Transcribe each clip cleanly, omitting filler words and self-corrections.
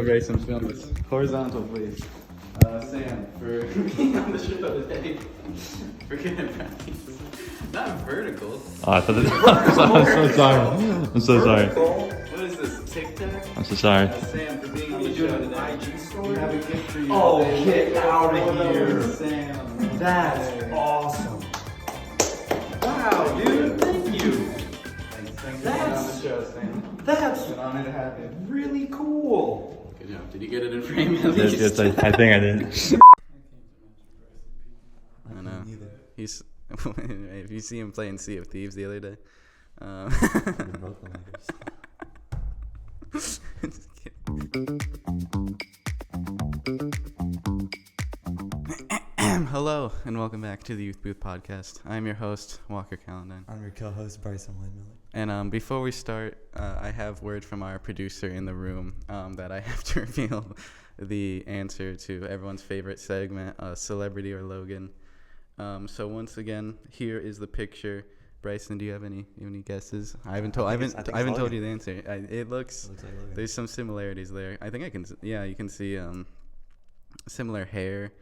Bryson, film this. Horizontal, please. Sam, for being on the show today. Forget it, practice. Not vertical. Oh, I thought I'm so sorry. I'm so sorry. What is this, TikTok? I'm so sorry. Sam, for being on the show today. IG story? We have a gift for you. Oh, today. get out of Photo here. with Sam. That's awesome. Wow, dude, thank you. Thanks for being on the That's- show, Sam. That's It's an honor to have you. really cool. Good job. Did you get it in frame at Yes, least? yes, I think I did. I know. He's if you see him playing Sea of Thieves the other day. Just kidding. Hello and welcome back to the Youth Booth Podcast. I'm your host, Walker Callandine. I'm your co-host, Bryson Windmiller. And before we start, I have word from our producer in the room that I have to reveal the answer to everyone's favorite segment, Celebrity or Logan. So once again, here is the picture. Bryson, do you have any guesses? I haven't told you the answer. It looks Like Logan. there's some similarities there. I think I can. Yeah, you can see similar hair.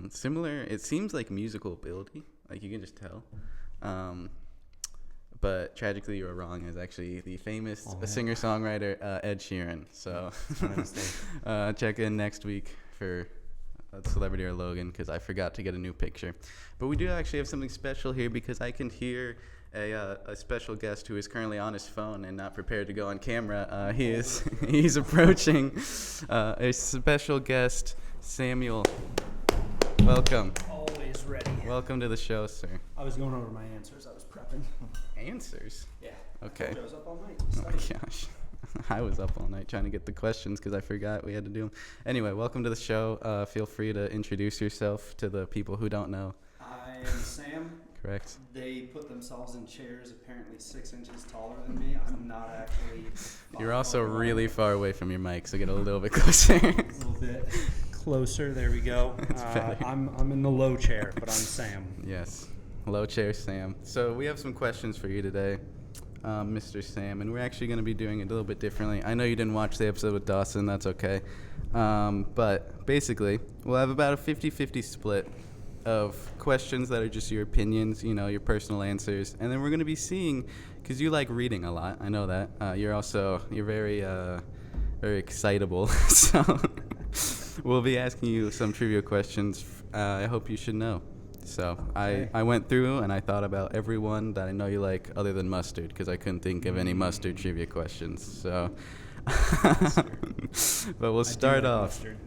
Similar. It seems like musical ability. Like you can just tell. But tragically, you were wrong. It's actually the famous singer-songwriter Ed Sheeran. So check in next week for Celebrity or Logan, because I forgot to get a new picture. But we do actually have something special here, because I can hear a special guest who is currently on his phone and not prepared to go on camera. He's approaching a special guest, Samuel. Welcome. Always ready. Welcome to the show, sir. I was going over my answers. I was prepping. Answers? Yeah. Okay. I was up all night. Oh my gosh. I was up all night trying to get the questions because I forgot we had to do them. Anyway, welcome to the show. Feel free to introduce yourself to the people who don't know. I am Sam. Correct. They put themselves in chairs apparently 6 inches taller than me. I'm not actually. You're also really far away from your mic, so get a little bit closer. A little bit closer. There we go. I'm in the low chair, but I'm Sam. Yes. Low chair Sam. So we have some questions for you today, Mr. Sam, and we're actually going to be doing it a little bit differently. I know you didn't watch the episode with Dawson. That's okay. But basically, we'll have about a 50-50 split of questions that are just your opinions, your personal answers. And then we're going to be seeing, because you like reading a lot. I know that. You're very, very excitable. So we'll be asking you some trivia questions I hope you should know. So Okay. I went through and I thought about everyone that I know you like other than mustard, because I couldn't think of any mustard trivia questions. So, but we'll start off. Mustard.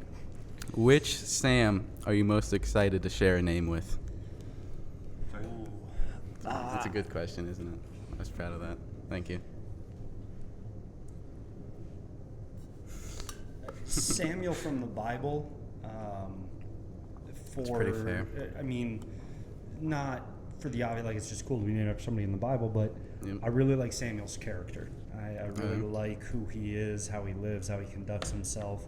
Which Sam are you most excited to share a name with? That's a good question, isn't it? I was proud of that. Thank you. Samuel from the Bible. That's pretty fair. I mean, not for the obvious, like it's just cool to be named after somebody in the Bible, but Yep. I really like Samuel's character. I really like who he is, how he lives, how he conducts himself.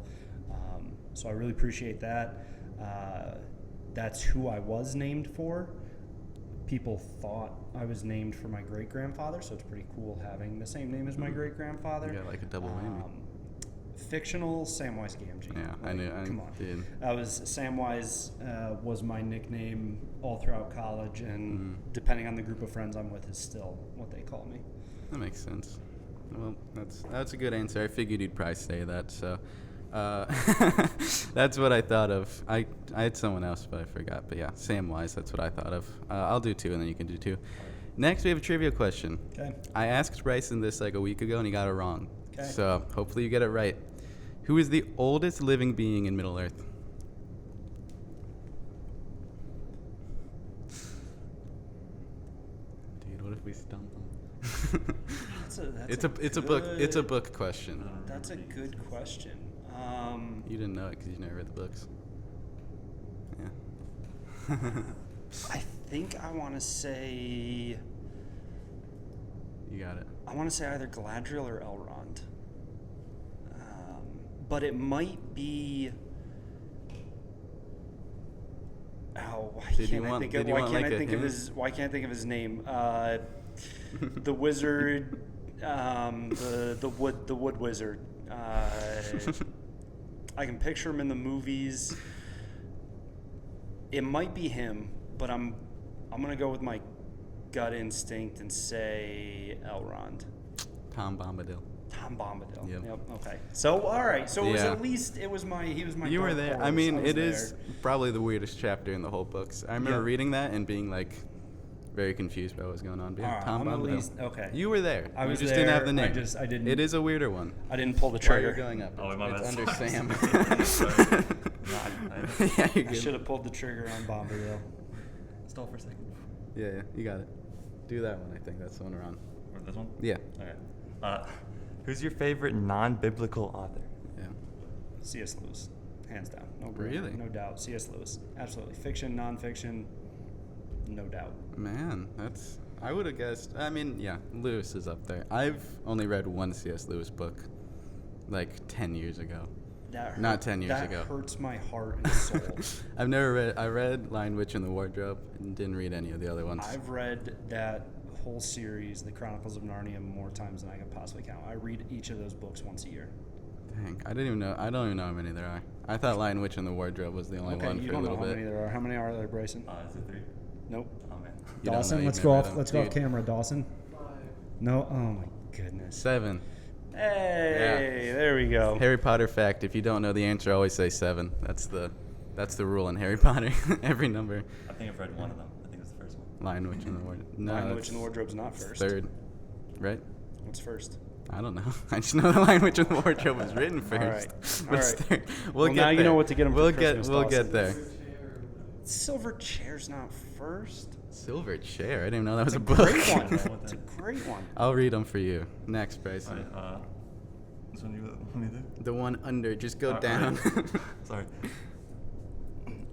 So I really appreciate that. That's who I was named for. People thought I was named for my great-grandfather, so it's pretty cool having the same name as my great-grandfather. You got like a double whammy. Fictional Samwise Gamgee. Yeah, I knew. Come on. Did. Samwise was my nickname all throughout college, and depending on the group of friends I'm with, is still what they call me. That makes sense. Well, that's a good answer. I figured you'd probably say that, so that's what I thought of. I had someone else, but I forgot. But yeah, Samwise, that's what I thought of. I'll do two, and then you can do two. Next, we have a trivia question. Okay. I asked Bryson this like a week ago, and he got it wrong. Okay. So hopefully you get it right. Who is the oldest living being in Middle Earth? Dude, what if we stump him? It's a book question. That's a good question. You didn't know it because you never read the books. Yeah. I think I want to say. You got it. I want to say either Galadriel or Elrond. But it might be. Oh, why can't I think of his name? The wizard, the wood wizard. I can picture him in the movies. It might be him, but I'm gonna go with my gut instinct and say Elrond. Tom Bombadil. Tom Bombadil. Yep. Okay. So all right. So it was Yeah. at least he was my. You were dark there. horse. I mean, was it is there. probably the weirdest chapter in the whole books. I remember Yep. reading that and being like very confused about what was going on. But yeah, All right, Tom I'm at Bombadil. least- okay. You were there. I was you just didn't have the there, name. I didn't. It is a weirder one. I didn't pull the While trigger. you're going up, Oh, it's, my it's bad. under Sam. Sorry. Yeah, you're I good. should have pulled the trigger on Bombadil. Stall for a second. Yeah, you got it. Do that one. I think that's the one we're on. Or this one? Yeah. Okay. Who's your favorite non-biblical author? Yeah. C.S. Lewis, hands down. No Really? No doubt. C.S. Lewis, absolutely. Fiction, nonfiction, no doubt. Man, that's. I would have guessed. I mean, yeah, Lewis is up there. I've only read one C.S. Lewis book, like 10 years ago. That Not 10 years ago. That hurts my heart and soul. I've never read. I read Lion, Witch, and the Wardrobe, and didn't read any of the other ones. I've read that whole series, The Chronicles of Narnia, more times than I can possibly count. I read each of those books once a year. Dang, I didn't even know. I don't even know how many there are. I thought Lion, Witch, and the Wardrobe was the only Okay, one you for a don't know little how bit. many there are. How many are there, Bryson? Is it 3? Nope. Oh, man. You don't know, Dawson, you've let's never go read off. them. Let's go off Dude. camera, Dawson. No. Oh my goodness. 7. Hey, there we go. Harry Potter fact: if you don't know the answer, always say 7. That's the rule in Harry Potter. Every number. I think I've read one of them. I think it was the first one. Lion, Witch, and the Wardrobe. No, Lion, Witch, that's and the Wardrobe's not first. 3rd, right? What's first? I don't know. I just know the Lion, Witch, and the Wardrobe was written first. right. But All it's right. 3rd. Well, get now you there. know what to get 'em for We'll Christmas, We'll Dawson. get there. Silver Chair's not first. Silver Chair. I didn't even know that was a book. Great one. What It's a then? great one. I'll read them for you. Next, Bryson. Alright, this one you want me to do? The one under. Just go Alright, down. Sorry.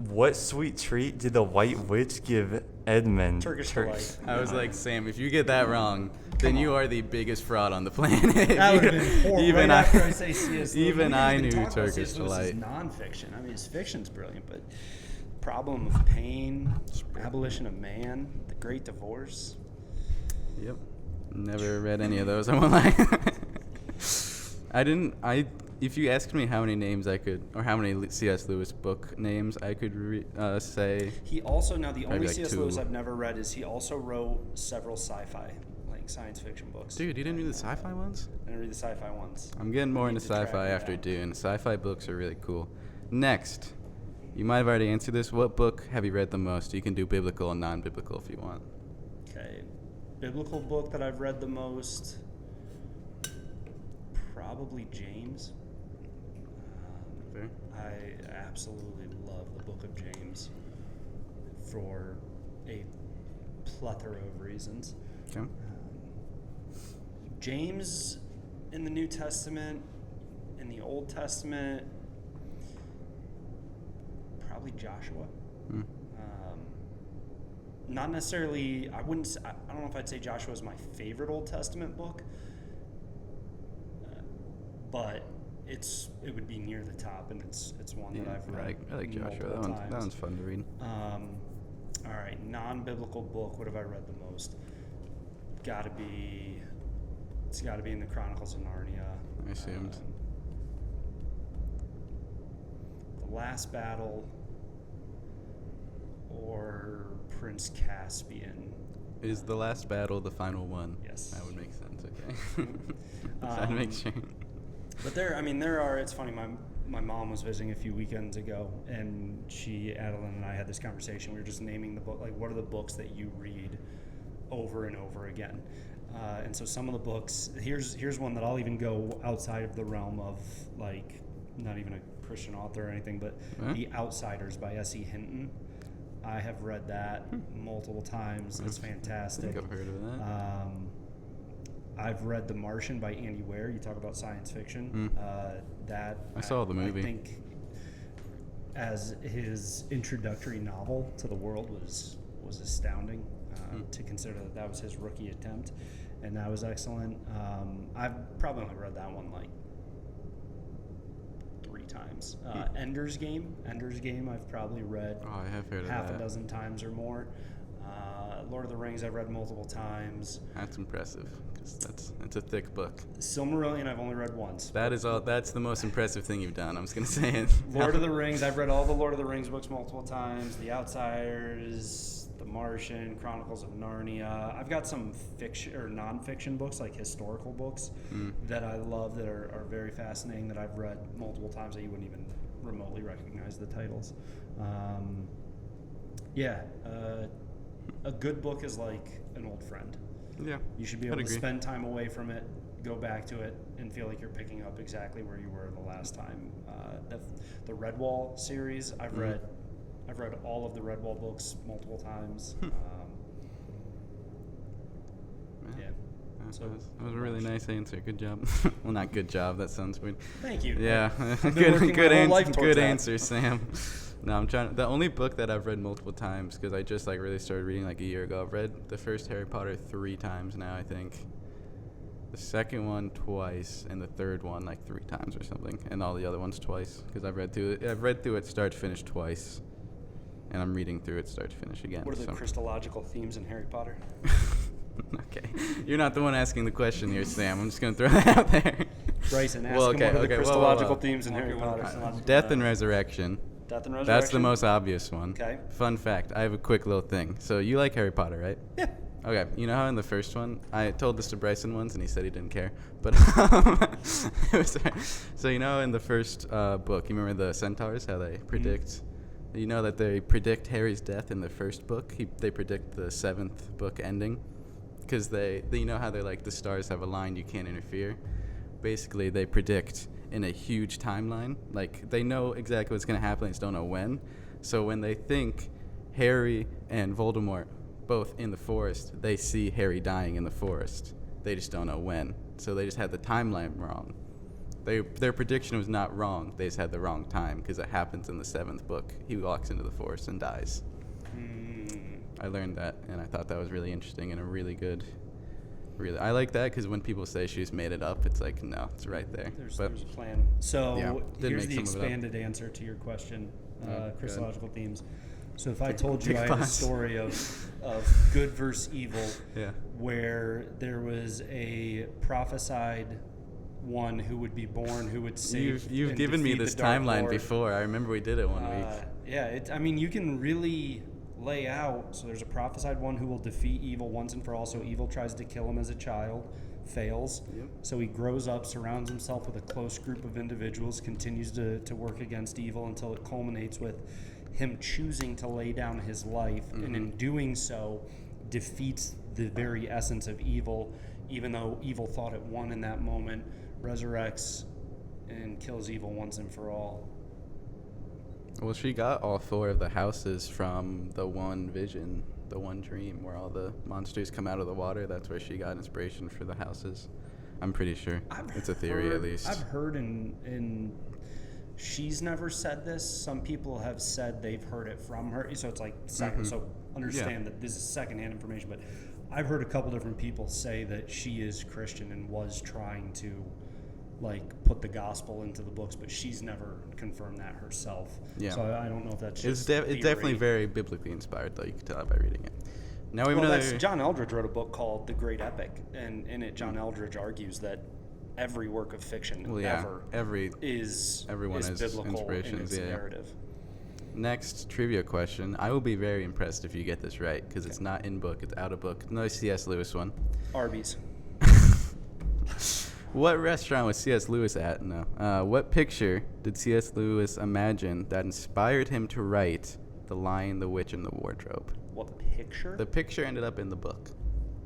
What sweet treat did the White Witch give Edmund? Turkish delight. I was like, Sam, if you get that wrong, then you are the biggest fraud on the planet. That would have been horrible. Even right I, after I say C.S. Lewis. even We I didn't knew even talk about Turkish C.S. Lewis's delight. nonfiction. I mean, his fiction's brilliant, but Problem of Pain, Abolition of Man, The Great Divorce. Yep. Never read any of those. I won't lie. I didn't. If you asked me how many names I could, or how many C.S. Lewis book names I could say, He also, now the only like C.S. 2. Lewis I've never read is he also wrote several sci-fi, like science fiction books. dude, you didn't read the sci-fi ones? I didn't read the sci-fi ones. I'm getting more Need into to track sci-fi it after down. Dune. Sci-fi books are really cool. Next, you might have already answered this. What book have you read the most? You can do biblical and non-biblical if you want. Okay. Biblical book that I've read the most, probably James. Fair. I absolutely love the book of James for a plethora of reasons. Okay. James in the New Testament, in the Old Testament, probably Joshua. Hmm. Not necessarily, I don't know if I'd say Joshua is my favorite Old Testament book, but it would be near the top, and it's one that I've read. I like Joshua. multiple That times. one's fun to read. All right, non-biblical book. What have I read the most? It's got to be in the Chronicles of Narnia. I assumed. The Last Battle or Prince Caspian. Is the last battle the final one? Yes. That would make sense. Okay. Just had to make sure. But there are. It's funny. My mom was visiting a few weekends ago, and Adeline and I had this conversation. We were just naming the book, like, what are the books that you read over and over again? And so some of the books. Here's one that I'll even go outside of the realm of, like, not even a Christian author or anything, but Huh? The Outsiders by S.E. Hinton. I have read that multiple times. It's I fantastic. think I've heard of that. I've read The Martian by Andy Weir. You talk about science fiction. That I saw the movie. I think as his introductory novel to the world was astounding. To consider that was his rookie attempt, and that was excellent. I've probably only read that one like 3 times. Ender's Game. I've probably read Oh, I have heard of half that. a dozen times or more. Lord of the Rings I've read multiple times. That's impressive, because it's a thick book. Silmarillion I've only read once. That is all. That's the most impressive thing you've done. I'm just gonna say it. Lord of the Rings, I've read all the Lord of the Rings books multiple times. The Outsiders, The Martian, Chronicles of Narnia. I've got some fiction or non-fiction books, like historical books, that I love that are very fascinating that I've read multiple times that you wouldn't even remotely recognize the titles. A good book is like an old friend. Yeah. You should be able to spend time away from it, go back to it, and feel like you're picking up exactly where you were the last time. The Redwall series, I've read all of the Redwall books multiple times. So that was a really nice answer. Good job. Well, not good job. That sounds weird. Thank you. Yeah. I've been working my whole life towards good that. answer, Sam. No, I'm trying. The only book that I've read multiple times, because I just like really started reading like a year ago. I've read the first Harry Potter 3 times now, I think. The second one twice, and the third one like 3 times or something, and all the other ones twice, because I've read through it. I've read through it start to finish twice, and I'm reading through it start to finish again. What are the Christological themes in Harry Potter? Okay, you're not the one asking the question here, Sam. I'm just gonna throw that out there. Bryson, ask him what are the Christological themes in Harry Potter. Death and resurrection. Death and resurrection. That's the most obvious one. Okay. Fun fact, I have a quick little thing. So you like Harry Potter, right? Yeah. Okay, you know how in the first one, I told this to Bryson once and he said he didn't care, but so you know in the first book, you remember the centaurs, how they predict, you know that they predict Harry's death in the first book, they predict the 7th book ending, because they you know how they're like the stars have aligned, you can't interfere. Basically, they predict in a huge timeline, like they know exactly what's going to happen, they just don't know when. So when they think Harry and Voldemort both in the forest, they see Harry dying in the forest. They just don't know when. So they just had the timeline wrong. Their prediction was not wrong. They just had the wrong time, because it happens in the 7th book. He walks into the forest and dies. I learned that, and I thought that was really interesting and a really good. I like that, because when people say she's made it up, it's like, no, it's right there. There's a plan. So yeah, here's the expanded answer to your question, Christological themes. So if I told you Big I had a pause. story of good versus evil, where there was a prophesied one who would be born, who would save. You've given me this timeline before. I remember we did it one week. Yeah, I mean, you can really lay out. So there's a prophesied one who will defeat evil once and for all. So evil tries to kill him as a child, fails. Yep. So he grows up, surrounds himself with a close group of individuals, continues to work against evil until it culminates with him choosing to lay down his life, and in doing so defeats the very essence of evil, even though evil thought it won in that moment, resurrects and kills evil once and for all. Well, she got all 4 of the houses from the one vision, the one dream, where all the monsters come out of the water. That's where she got inspiration for the houses. I'm pretty sure. It's a theory, at least. I've heard in she's never said this. Some people have said they've heard it from her. So it's like second. So understand that this is secondhand information. But I've heard a couple different people say that she is Christian and was trying to like put the gospel into the books, but she's never confirmed that herself. Yeah. So I don't know if that's just it's definitely very biblically inspired, though. You can tell by reading it. Now we have another. John Eldridge wrote a book called The Great Epic, and in it, John Eldridge argues that every work of fiction is biblical in its narrative. Next trivia question. I will be very impressed if you get this right, because it's not in book, it's out of book. Another C.S. Lewis one. Arby's. What restaurant was C.S. Lewis at? No. What picture did C.S. Lewis imagine that inspired him to write The Lion, the Witch, and the Wardrobe? What picture? The picture ended up in the book.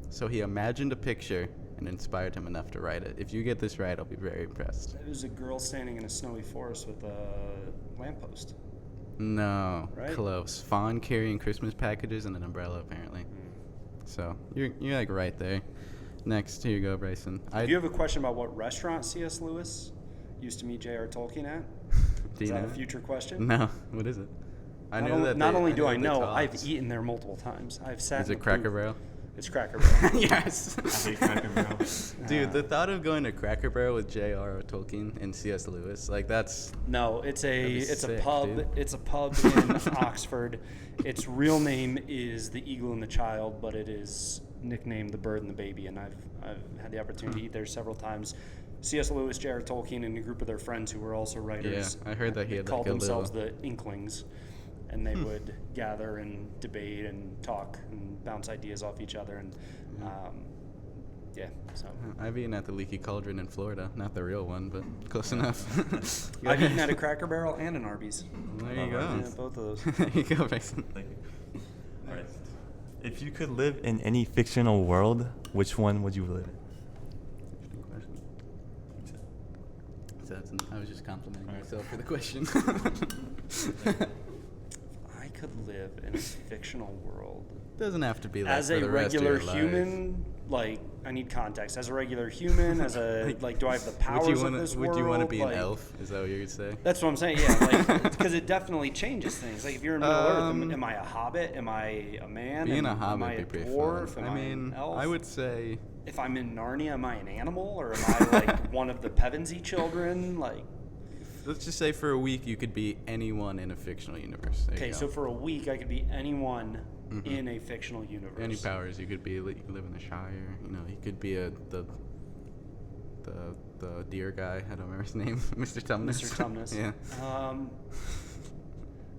So he imagined a picture and inspired him enough to write it. If you get this right, I'll be very impressed. It was a girl standing in a snowy forest with a lamppost. No, right? Close. Fawn carrying Christmas packages and an umbrella, apparently. So you're like right there. Next, here you go, Bryson. Do you have a question about what restaurant C.S. Lewis used to meet J.R. Tolkien at? Is that a future question? No. What is it? Not only do I know, I've eaten there multiple times. I've sat. Is it Cracker Barrel? It's Cracker Barrel. Yes. I hate Cracker Barrel. Dude, the thought of going to Cracker Barrel with J.R.R. Tolkien and C.S. Lewis, like that's No, it's That'd be a sick, pub. dude. It's a pub in Oxford. Its real name is the Eagle and the Child, but it is nicknamed the Bird and the Baby. And I've had the opportunity to eat there several times. C.S. Lewis, J.R.R. Tolkien, and a group of their friends who were also writers. Yeah, I heard that he they had, called like, a themselves little- the Inklings, and they would gather and debate and talk and bounce ideas off each other. And yeah, so I've eaten at the Leaky Cauldron in Florida, not the real one, but close enough. I've eaten at a Cracker Barrel and an Arby's. There you Oh, go. Yeah, both of those. There you go, Mason. Thank you. All right. If you could live in any fictional world, which one would you live in? Interesting question. I was just complimenting myself for the question. I could live in a fictional world. Doesn't have to be like As for a the rest of regular your life. human, like, I need context. As a regular human, as a, like, do I have the powers of this world? Would you want to be like, an elf? Is that what you're gonna say? That's what I'm saying, yeah. Like, because it definitely changes things. Like, if you're in Middle Earth, Um, am I a hobbit? Am I a man? Being a am hobbit I a would be pretty dwarf? fun. Am I I mean, an elf? I would say If I'm in Narnia, am I an animal? Or am I, like, one of the Pevensey children? Like, let's just say for a week you could be anyone in a fictional universe. There you okay, go. so for a week, I could be anyone in a fictional universe. Any powers you could be, you could live in the Shire. You know, you could be the deer guy. I don't remember his name, Mr. Tumnus. Mr. Tumnus. Yeah.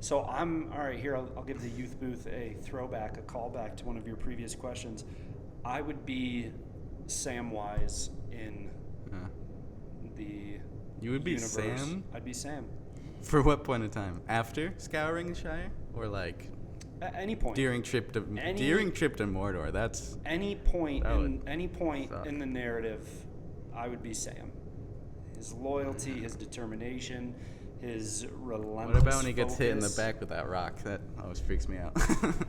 So I'm all right here. I'll give the youth booth a throwback, a callback to one of your previous questions. I would be Samwise in Yeah. the You would be universe. Sam? I'd be Sam. For what point in time? After scouring the Shire, or like At any point. during trip to Mordor? That's Any point That in would any point suck. in the narrative, I would be Sam. His loyalty, his determination, his relentless. what about when he gets hit in the focus. back with that rock? That always freaks me out.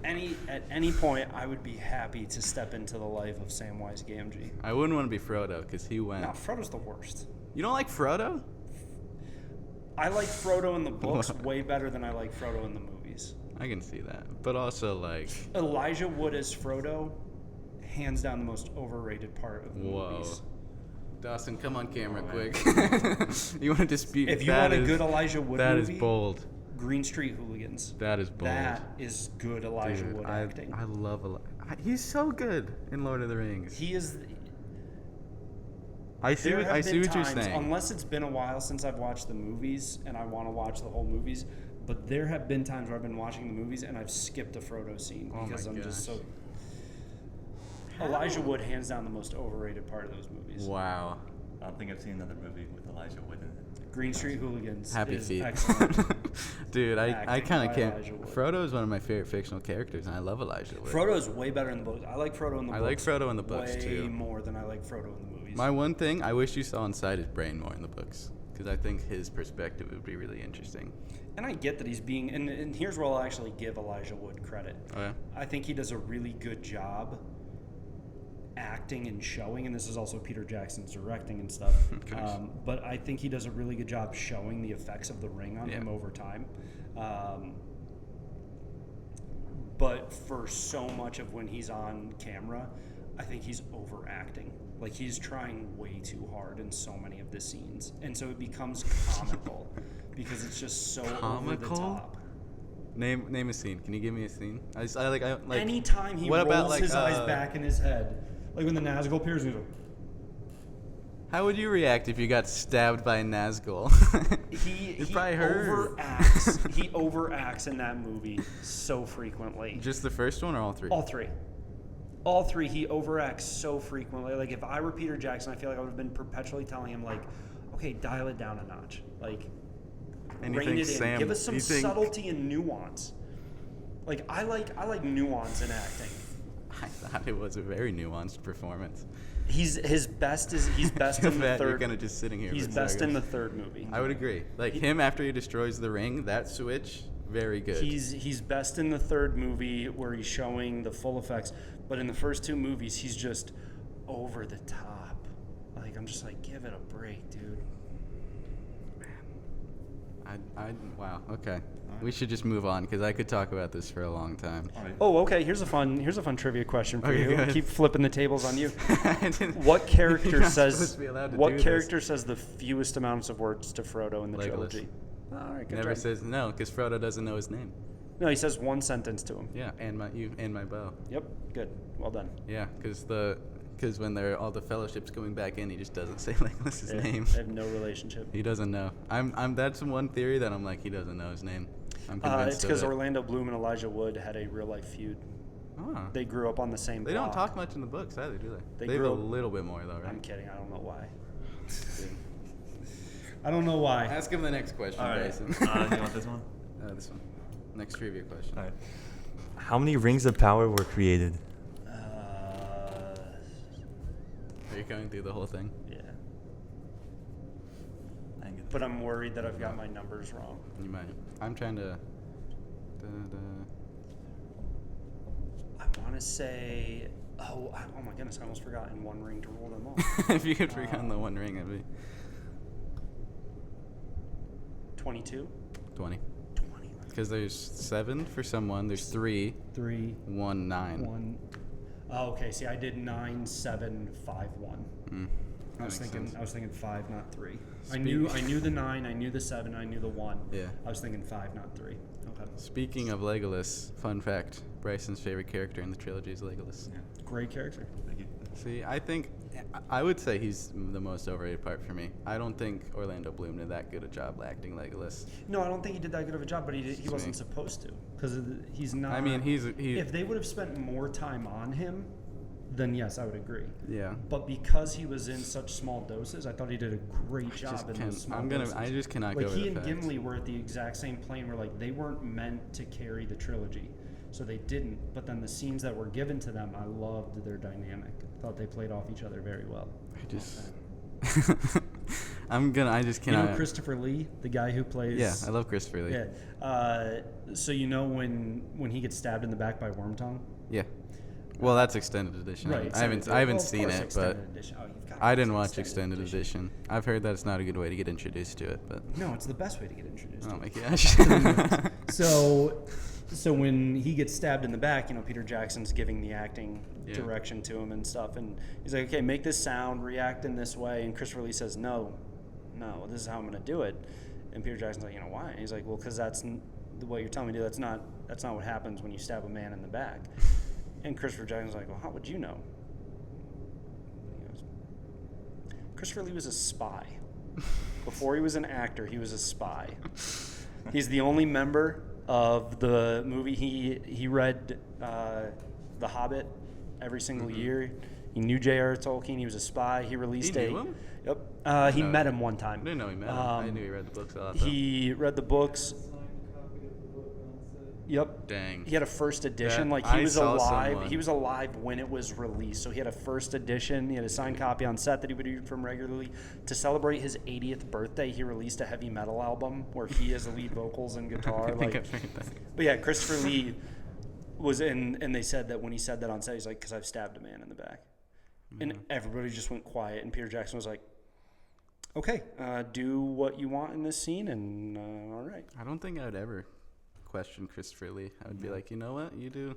At any point, I would be happy to step into the life of Samwise Gamgee. I wouldn't want to be Frodo because he went. No, Frodo's the worst. You don't like Frodo? I like Frodo in the books way better than I like Frodo in the movies. I can see that, but also like, Elijah Wood as Frodo, hands down the most overrated part of the whoa. movies. Dawson, come on camera, Oh, quick. You want to dispute? If you that want a is- good Elijah Wood that movie, is bold. Green Street Hooligans. That is bold. That is good Elijah Dude, Wood I acting. love he's so good in Lord of the Rings. He is. I see There what have I been see what you're times, saying. unless it's been a while since I've watched the movies and I want to watch the whole movies, but there have been times where I've been watching the movies and I've skipped a Frodo scene Oh my because I'm just gosh. so. Elijah Wood, hands down, the most overrated part of those movies. Wow. I don't think I've seen another movie with Elijah Wood in it. Green Street Hooligans Happy is feet. excellent. Dude, I Acting kind by of can't. Elijah Wood. Frodo is one of my favorite fictional characters, and I love Elijah Wood. Frodo is way better in the books. I like Frodo in the I books. like Frodo in the books, way too. more than I like Frodo in the movies. My one thing, I wish you saw inside his brain more in the books, because I think his perspective would be really interesting. And I get that he's being, and here's where I'll actually give Elijah Wood credit. Oh, yeah? I think he does a really good job acting and showing, and this is also Peter Jackson's directing and stuff. Of course. But I think he does a really good job showing the effects of the ring on Yeah. him over time. But for so much of when he's on camera, I think he's overacting. Like, he's trying way too hard in so many of the scenes, and so it becomes comical because it's just so over the Comical? top. Name a scene. Can you give me a scene? I like. Anytime he what rolls about, like, his eyes back in his head, like when the Nazgul appears, and he's like, How would you react if you got stabbed by a Nazgul? he probably hurt. overacts. He overacts in that movie so frequently. Just the first one or all three? All three. All three, he overacts so frequently. Like, if I were Peter Jackson, I feel like I would have been perpetually telling him, like, okay, dial it down a notch. Like, And you rein think it in. Sam- Give us some you think- subtlety and nuance. Like, I like nuance in acting. I thought it was a very nuanced performance. He's best in the Matt, third. you're kind of just sitting here. He's for a best second. in the third movie. I would agree. Like him after he destroys the ring, that switch, very good. He's best in the third movie where he's showing the full effects, but in the first two movies he's just over the top. Like, I'm just like, give it a break, dude. Wow. Okay. We should just move on because I could talk about this for a long time. Oh, okay. Here's a fun trivia question for Okay, you. go ahead. Keep flipping the tables on you. I didn't- What character You're not says supposed to be allowed to what do this. character says the fewest amounts of words to Frodo in the Legolas. trilogy? All right, good Never job. says no because Frodo doesn't know his name. No, he says one sentence to him. Yeah, and my bow. Yep, good. Well done. Yeah, because when all the fellowship's going back in, he just doesn't say Legolas's They- name. They have no relationship. He doesn't know. I'm that's one theory that I'm like he doesn't know his name. I'm convinced It's of because it. Orlando Bloom and Elijah Wood had a real life feud. Oh. They grew up on the same They block. don't talk much in the books either, do they? They They have a grew up- little bit more though, right? I'm kidding. I don't know why. I don't know why. Ask him the next question, All right. Bryson. You want this one? This one. Next trivia question. All right. How many rings of power were created? Are you going through the whole thing? Yeah. But I'm worried that I've got my numbers wrong. You might. I'm trying to. I want to say. Oh my goodness! I almost forgot in one ring to rule them all. If you could forget the one ring, it'd be 22. 20. 20. Because there's 7 for someone. There's 3, 3, 1, 9. 1. Oh, okay. See, I did 9, 7, 5, 1. I was thinking 5, not 3. I knew the 9, I knew the 7, I knew the 1. Yeah. I was thinking 5, not 3. Okay. Speaking of Legolas, fun fact: Bryson's favorite character in the trilogy is Legolas. Yeah. Great character. Thank you. See, I would say he's the most overrated part for me. I don't think Orlando Bloom did that good a job acting Legolas. No, I don't think he did that good of a job, but he wasn't supposed to because he's not. I mean, he's If they would have spent more time on him, then yes, I would agree. yeah. But because he was in such small doses, I thought he did a great job in those small doses. I just cannot Like go over he the and facts. Gimli were at the exact same plane where like they weren't meant to carry the trilogy, so they didn't. But then the scenes that were given to them, I loved their dynamic. Thought they played off each other very well. I just I just You cannot. know Christopher Lee, the guy who plays. Yeah, I love Christopher Lee. Yeah. So you know when he gets stabbed in the back by Wormtongue. Yeah. Well, that's extended edition. Right. I haven't Well, of seen course, it, but extended edition. Oh, you've got I to didn't watch watch extended edition. I've heard that it's not a good way to get introduced to it, but No, it's the best way to get introduced. oh to my it. gosh. So when he gets stabbed in the back, you know, Peter Jackson's giving the acting Yeah. direction to him and stuff, and he's like, okay, make this sound, react in this way, and Christopher Lee says, no, this is how I'm going to do it, and Peter Jackson's like, you know, why? And he's like, well, because that's what you're telling me to do. That's not what happens when you stab a man in the back. And Christopher Jackson's like, well, how would you know? He goes, Christopher Lee was a spy. Before he was an actor, he was a spy. He's the only member of the movie. He read The Hobbit every single year. He knew J.R. Tolkien. He was a spy. He released He knew him? Yep. He No. met him one I time. didn't know he met him. I knew he read the books a lot. Though. He read the books. Yep. Dang. He had a first edition. That- Like he I was saw alive. someone- He was alive when it was released. So he had a first edition. He had a signed copy on set that he would read from regularly. To celebrate his 80th birthday, he released a heavy metal album where he has the lead vocals and guitar. I think Like, I've heard that. but yeah, Christopher Lee was in, and they said that when he said that on set, he's like, "Because I've stabbed a man in the back," and everybody just went quiet. And Peter Jackson was like, "Okay, do what you want in this scene," and all right. I don't think I would ever question Christopher Lee. I would be like, you know what? You do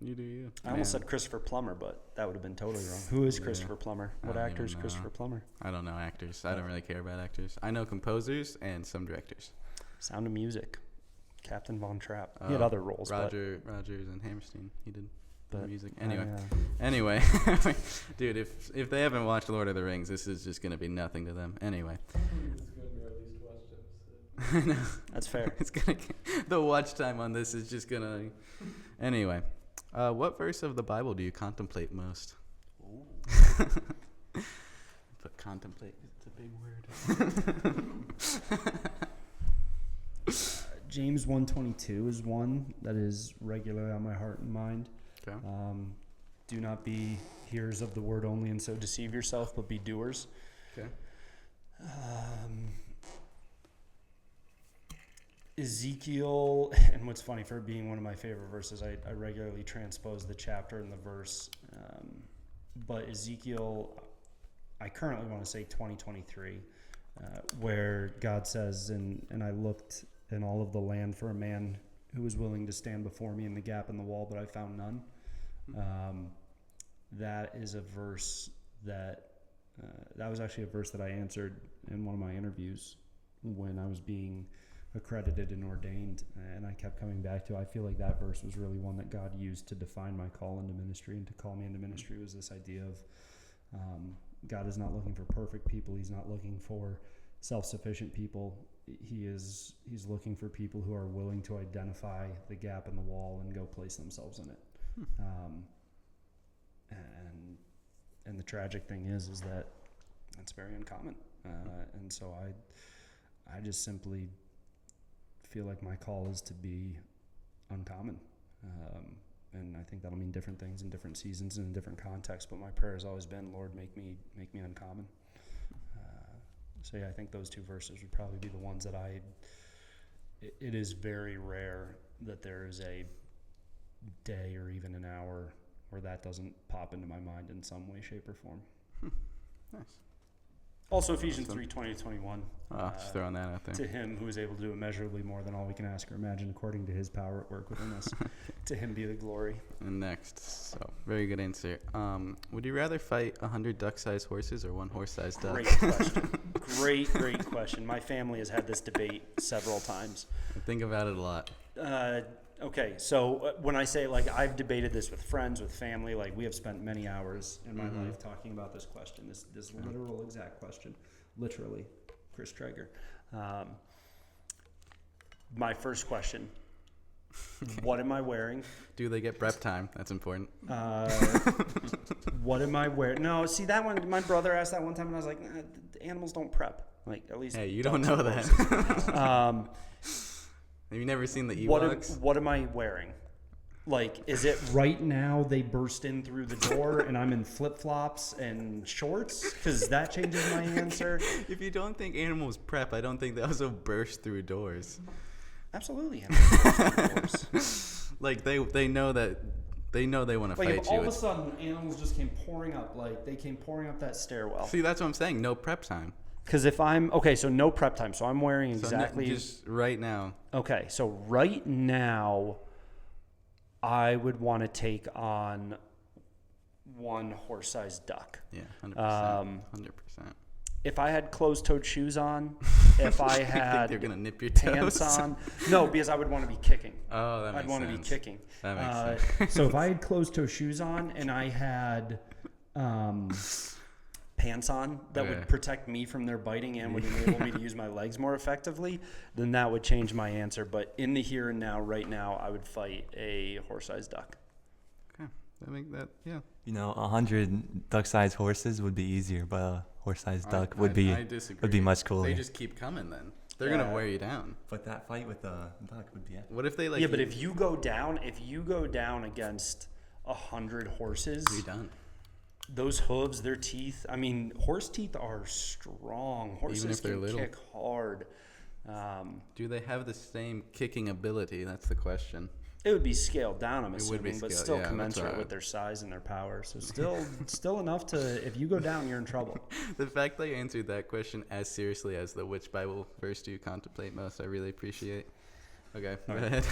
you. I almost Man. said Christopher Plummer, but that would have been totally wrong. Who is Christopher Plummer? I What don't actor is even know. Christopher Plummer? I don't know actors. I don't really care about actors. I know composers and some directors. Sound of Music, Captain Von Trapp. He had Oh, other roles. Rogers and Hammerstein. He did the But, music. I, Anyway, dude, if they haven't watched Lord of the Rings, this is just gonna be nothing to them. Anyway. I know. That's fair. It's gonna the watch time on this is just gonna. Anyway, what verse of the Bible do you contemplate most? But contemplate, it's a big word. James 1:22 is one that is regularly on my heart and mind. Okay. Do not be hearers of the word only and so deceive yourself, but be doers. Okay. Ezekiel, and what's funny, for it being one of my favorite verses, I regularly transpose the chapter and the verse. But Ezekiel, I currently want to say 20:23. where God says, and I looked in all of the land for a man who was willing to stand before me in the gap in the wall, but I found none. That is a verse that was actually a verse that I answered in one of my interviews when I was being accredited and ordained, and I kept coming back to. I feel like that verse was really one that God used to define my call into ministry, and to call me into ministry was this idea of God is not looking for perfect people. He's not looking for self-sufficient people. He's looking for people who are willing to identify the gap in the wall and go place themselves in it. And the tragic thing is that it's very uncommon. And so I just simply feel like my call is to be uncommon. And I think that'll mean different things in different seasons and in different contexts. But my prayer has always been, Lord, make me uncommon. So yeah, I think those two verses would probably be the ones that it is very rare that there is a day or even an hour where that doesn't pop into my mind in some way, shape, or form. Nice. Also, Ephesians 3:20-21. Just throwing that out there. To him who is able to do immeasurably more than all we can ask or imagine, according to his power at work within us. To him be the glory. And next, so very good answer. Would you rather fight 100 duck-sized horses or one horse-sized duck? Great question. Great question. My family has had this debate several times. I think about it a lot. Okay, so when I say, like, I've debated this with friends, with family, like, we have spent many hours in my life talking about this question, this literal exact question, literally, Chris Traeger. My first question, what am I wearing? Do they get prep time? That's important. What am I wearing? No, see, that one, my brother asked that one time, and I was like, the animals don't prep. Like, at least. Hey, you don't know that. Have you never seen the Ewoks? What am I wearing? Like, is it right now they burst in through the door and I'm in flip-flops and shorts? Because that changes my answer. If you don't think animals prep, I don't think they also burst through doors. Absolutely. Animals burst through doors. Like, they know that they want to like, fight if you. all of a sudden animals just came pouring up, like they came pouring up that stairwell. See, that's what I'm saying. No prep time. Because if I'm okay, so no prep time. So I'm wearing exactly just right now. Okay, so right now, I would want to take on one horse-sized duck. Yeah, 100%. 100%. If I had closed-toed shoes on, if I had they're gonna nip your pants toes? on, no, because I would want to be kicking. Oh, that makes sense. I'd want to be kicking. That makes sense. So if I had closed-toe shoes on and I had pants on that would protect me from their biting and would enable me to use my legs more effectively, then that would change my answer. But in the here and now, right now, I would fight a horse-sized duck. Okay, yeah. You know, 100 duck-sized horses would be easier, but a horse-sized duck would be much cooler. They just keep coming then. They're gonna wear you down. But that fight with the duck would be epic. What if they like? Yeah, but if you go down against 100 horses, you're done. Those hooves, their teeth. I mean, horse teeth are strong. Horses Even if they're can little. kick hard. Do they have the same kicking ability? That's the question. It would be scaled down, I'm It would be assuming, but scaled, still yeah, that's commensurate right. with their size and their power. So still enough to, if you go down, you're in trouble. The fact that you answered that question as seriously as the which Bible verse do you contemplate most, I really appreciate. Okay, go ahead.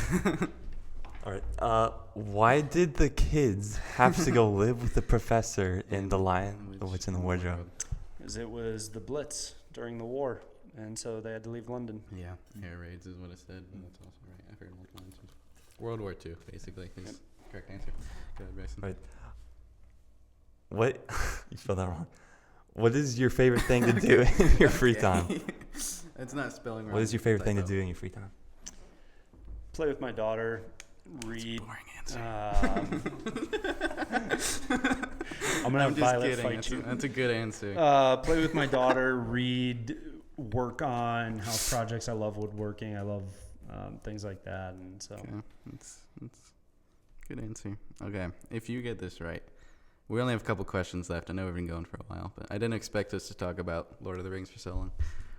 All right. Why did the kids have to go live with the professor in The Lion, the Witch, and the Wardrobe? Because it was the Blitz during the war, and so they had to leave London. Yeah, air raids is what it said, and that's also right. I've heard multiple answers. World War II, basically, is correct answer. Go ahead, Bryson. Right. What? You spelled that wrong. What is your favorite thing to do in your free time? It's not spelling wrong. What is your favorite thing to do in your free time? Play with my daughter, read. Boring answer. I'm gonna have just Violet kidding. fight you. That's a good answer. Play with my daughter, read, work on house projects. I love woodworking. I love things like that, and so. Okay, that's good answer. Okay, if you get this right, we only have a couple questions left. I know we've been going for a while, but I didn't expect us to talk about Lord of the Rings for so long.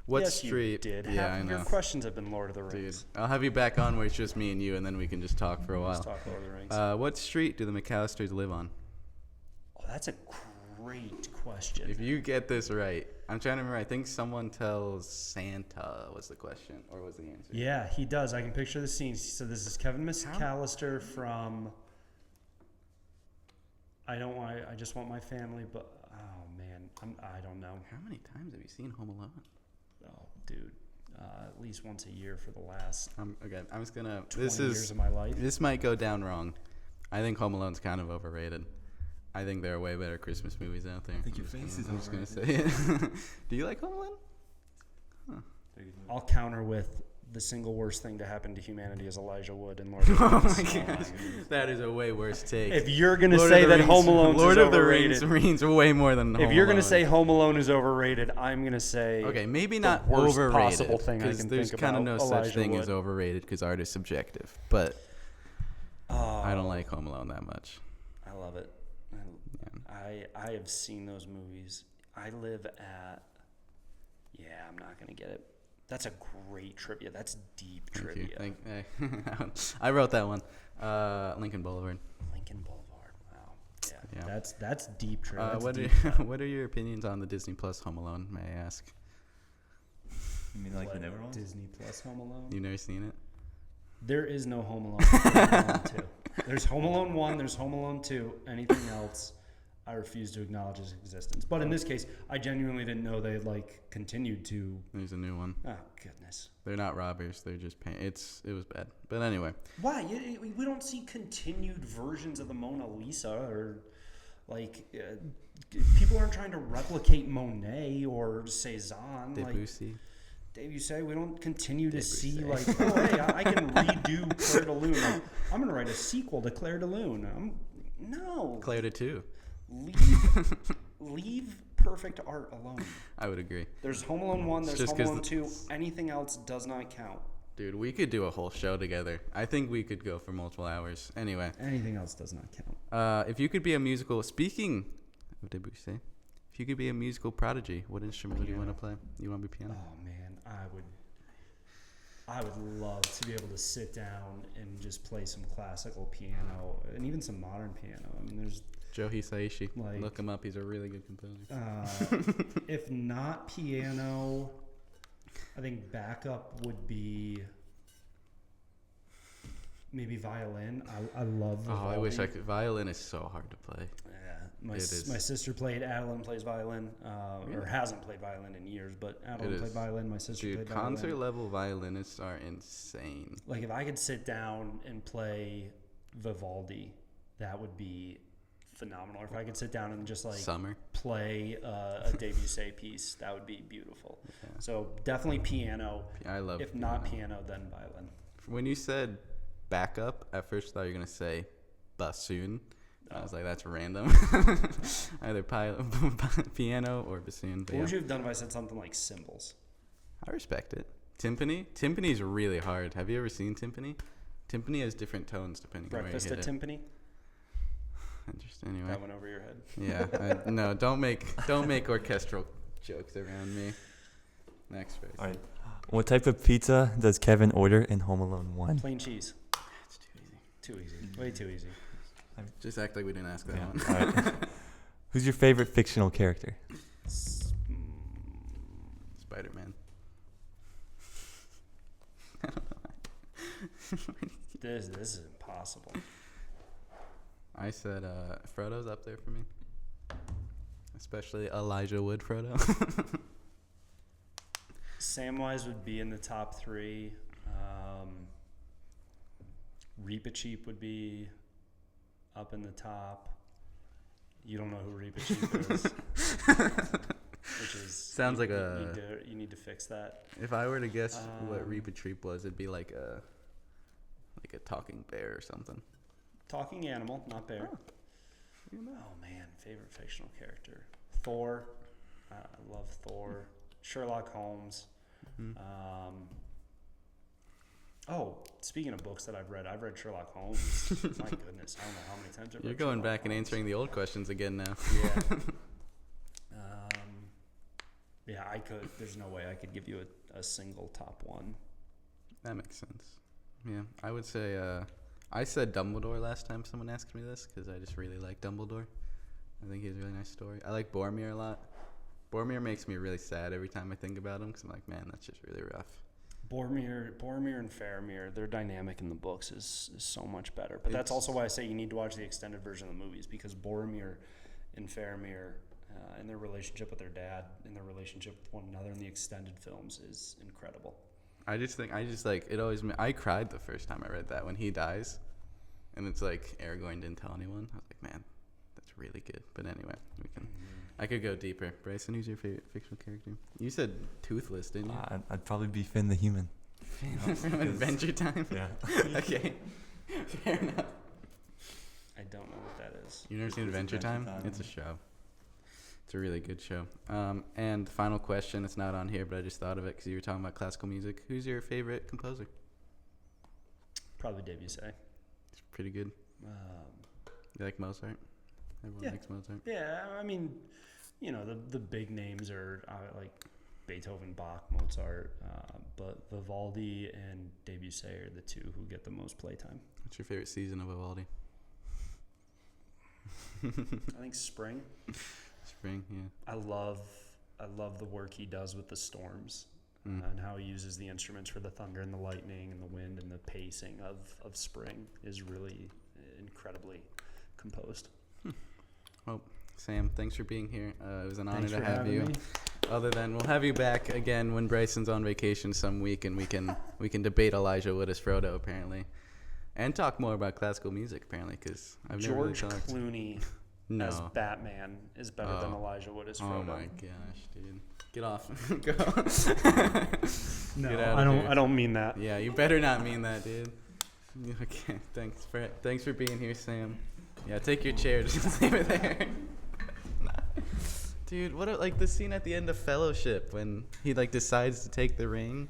What yes, street? You did. Yeah, I know. Your questions have been Lord of the Rings. Dude, I'll have you back on where it's just me and you, and then we can just talk for a while. Let's talk Lord of the Rings. What street do the McAllisters live on? Oh, that's a great question. If you get this right, I'm trying to remember. I think someone tells Santa was the question or was the answer. Yeah, he does. I can picture the scene. So this is Kevin McAllister from I just want my family, but oh man, I don't know. How many times have you seen Home Alone? Oh, dude, at least once a year for the last Okay, I'm just gonna. 20 years of my life. This might go down wrong. I think Home Alone's kind of overrated. I think there are way better Christmas movies out there. I think your face is I'm just gonna overrated. say it. Do you like Home Alone? I'll counter with the single worst thing to happen to humanity is Elijah Wood and Lord of the Rings. Oh my gosh, that is a way worse take. If you're gonna Lord say of the that Rings- Home Alone Lord is of the overrated, Rings means way more than Home if you're Alone. gonna say Home Alone is overrated, I'm gonna say Okay, maybe the not worst overrated. possible thing I 'cause can there's think kind of about no such Elijah thing as Wood. overrated because art is subjective. But I don't like Home Alone that much. I love it. I have seen those movies. I live at. Yeah, I'm not gonna get it. That's a great trivia. That's deep Thank you. trivia. I wrote that one. Lincoln Boulevard. Lincoln Boulevard. Wow. Yeah. Yeah. That's deep trivia. That's What deep. what are your opinions on the Disney Plus Home Alone? May I ask? You mean like the What, newer ones? Disney Plus Home Alone. You never seen it? There is no Home Alone. There's Home Alone 2. There's Home Alone 1. There's Home Alone 2. Anything else, I refuse to acknowledge its existence. But in this case, I genuinely didn't know they continued to. There's a new one. Oh goodness. They're not robbers. They're just it was bad. But anyway, Why? We don't see continued versions of the Mona Lisa or people aren't trying to replicate Monet or Cezanne. Debussy. Debussy, we don't continue to see Debussy. hey, I can redo Claire de Lune. I'm going to write a sequel to Claire de Lune. No. Claire de Two. Leave perfect art alone. I would agree. There's Home Alone 1, there's Just Home 'cause Alone 2. Anything else does not count. Dude, we could do a whole show together. I think we could go for multiple hours. Anyway, Anything else does not count. if you could be a musical, speaking of Debussy, if you could be a musical prodigy, what instrument would you want to play? You want to be piano? Oh man, I would love to be able to sit down and just play some classical piano and even some modern piano. I mean, there's Joe Hisaishi. Like- Look him up. He's a really good composer. if not piano, I think backup would be maybe violin. I love Oh, Vivaldi. I wish I could. Violin is so hard to play. Yeah, It is. my sister played. Adeline plays violin, or hasn't played violin in years. But Adeline It played is. violin. My sister Dude, played violin. concert level violinists are insane. Like if I could sit down and play Vivaldi, that would be phenomenal. Or if I could sit down and just Summer. play a Debussy piece, that would be beautiful. Yeah. So definitely piano. I love. If not piano, then violin. When you said backup, at first I thought you were gonna say bassoon. I was like, that's random. Either piano or bassoon. But What would yeah. you have done if I said something like cymbals? I respect it. Timpani. Timpani is really hard. Have you ever seen timpani? Timpani has different tones depending Breakfast on where at you hit Timpani? it. Interesting. Anyway. That went over your head. Yeah. No, don't make orchestral jokes around me. Next phrase. All right. What type of pizza does Kevin order in Home Alone 1? Plain cheese. That's too easy. Too easy. Way too easy. Just act like we didn't ask that Yeah. one. All right. Who's your favorite fictional character? Spider-Man. This is impossible. I said Frodo's up there for me. Especially Elijah Wood Frodo. Samwise would be in the top 3. Reepicheep would be up in the top. You don't know who Reepicheep is. Which is Sounds like you need to fix that. If I were to guess what Um, Reaper Treep was, it'd be like a talking bear or something. Talking animal, not bear. Oh. Oh man, favorite fictional character. Thor. I love Thor. Sherlock Holmes. Mhm. Speaking of books that I've read Sherlock Holmes. My goodness, I don't know how many times I've read You're going Sherlock back and Holmes. answering the old questions again now. Yeah. Yeah, I could. There's no way I could give you a single top one. That makes sense. Yeah, I would say I said Dumbledore last time someone asked me this because I just really like Dumbledore. I think he has a really nice story. I like Boromir a lot. Boromir makes me really sad every time I think about him because I'm like, man, that's just really rough. Boromir and Faramir, their dynamic in the books is so much better. But that's also why I say you need to watch the extended version of the movies, because Boromir and Faramir and their relationship with their dad and their relationship with one another in the extended films is incredible. I cried the first time I read that when he dies. And it's like Aragorn didn't tell anyone. I was like, man, that's really good. But anyway, I could go deeper. Bryson, who's your favorite fictional character? You said Toothless, didn't you? I'd probably be Finn the Human. From Adventure Time? Yeah. Okay. Fair enough. I don't know what that is. You've never seen Adventure Time? It's a show. It's a really good show. And final question. It's not on here, but I just thought of it because you were talking about classical music. Who's your favorite composer? Probably Debussy. It's pretty good. You like Mozart? Everyone likes Mozart. Yeah, I mean, you know, the big names are like Beethoven, Bach, Mozart, but Vivaldi and Debussy are the two who get the most playtime. What's your favorite season of Vivaldi? I think spring. Spring, yeah. I love the work he does with the storms and how he uses the instruments for the thunder and the lightning and the wind, and the pacing of spring is really incredibly composed. Well, Sam, thanks for being here. It was an honor Thanks to for have having you. me. Other than we'll have you back again when Bryson's on vacation some week, and we can debate Elijah Wood as Frodo apparently, and talk more about classical music apparently, because I've never really George talked. Clooney No. as Batman is better than Elijah Wood as Frodo. Oh my gosh, dude! Get off. Go. No, Get out of here. I don't mean that. Yeah, you better not mean that, dude. Okay, thanks for being here, Sam. Yeah, take your chair. Just leave it there. Dude, what like the scene at the end of Fellowship when he like decides to take the ring?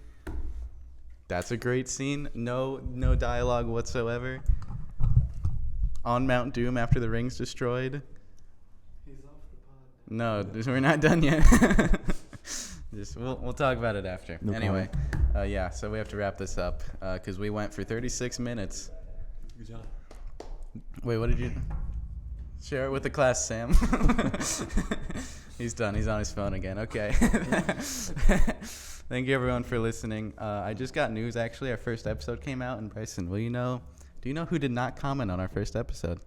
That's a great scene. No dialogue whatsoever. On Mount Doom after the ring's destroyed. He's off the pod. No, we're not done yet. We'll talk about it after. No anyway, yeah. So we have to wrap this up because we went for 36 minutes. Good job. Wait, what did you share it with the class, Sam? He's done. He's on his phone again. Okay. Thank you everyone for listening. I just got news. Actually, our first episode came out, and Bryson, do you know who did not comment on our first episode?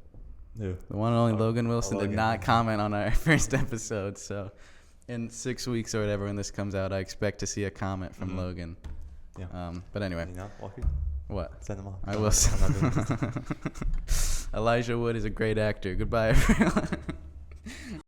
No. The one and only Logan Wilson did Logan. not comment on our first episode. So in 6 weeks or whatever when this comes out, I expect to see a comment from Logan. Yeah. But anyway. You know, Walker? What? Send them off. I will. Elijah Wood is a great actor. Goodbye, everyone.